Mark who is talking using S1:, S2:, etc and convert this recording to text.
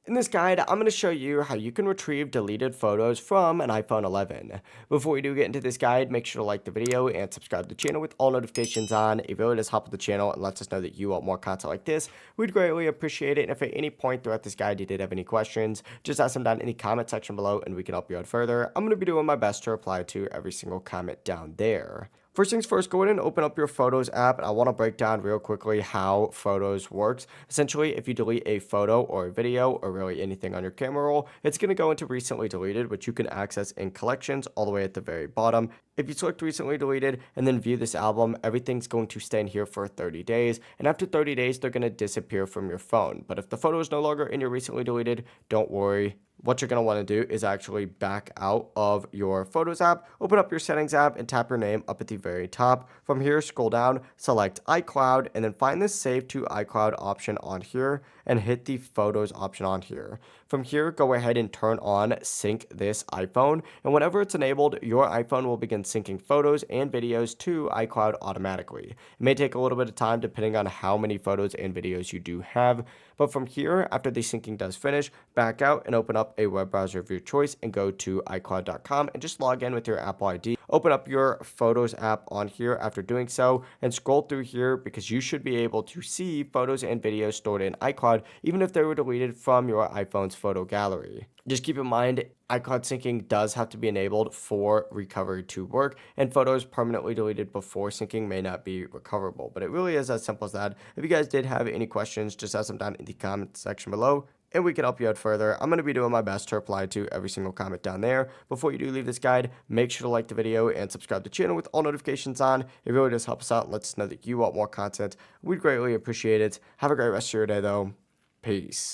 S1: In this guide, I'm going to show you how you can retrieve deleted photos from an iPhone 11. Before we do get into this guide, make sure to like the video and subscribe to the channel with all notifications on. It really does help with the channel and lets us know that you want more content like this. We'd greatly appreciate it. And if at any point throughout this guide you did have any questions, just ask them down in the comment section below and we can help you out further. I'm going to be doing my best to reply to every single comment down there. First things first, go ahead and open up your Photos app, and I want to break down real quickly how Photos works. Essentially, if you delete a photo or a video or really anything on your camera roll, it's going to go into recently deleted, which you can access in collections all the way at the very bottom. If you select recently deleted and then view this album, everything's going to stay in here for 30 days, and after 30 days, they're going to disappear from your phone. But if the photo is no longer in your recently deleted, don't worry. What you're going to want to do is actually back out of your Photos app, open up your Settings app, and tap your name up at the very top. From here, scroll down, select iCloud, and then find the Save to iCloud option on here, and hit the Photos option on here. From here, go ahead and turn on Sync This iPhone, and whenever it's enabled, your iPhone will begin syncing photos and videos to iCloud automatically. It may take a little bit of time depending on how many photos and videos you do have, but from here, after the syncing does finish, back out and open up a web browser of your choice and go to iCloud.com and just log in with your Apple ID. Open up your Photos app on here after doing so and scroll through here because you should be able to see photos and videos stored in iCloud even if they were deleted from your iPhone's photo gallery. Just keep in mind, iCloud syncing does have to be enabled for recovery to work, and photos permanently deleted before syncing may not be recoverable. But it really is as simple as that. If you guys did have any questions, just ask them down in the comment section below, and we can help you out further. I'm going to be doing my best to reply to every single comment down there. Before you do leave this guide, make sure to like the video and subscribe to the channel with all notifications on. It really does help us out and lets us know that you want more content. We'd greatly appreciate it. Have a great rest of your day, though. Peace.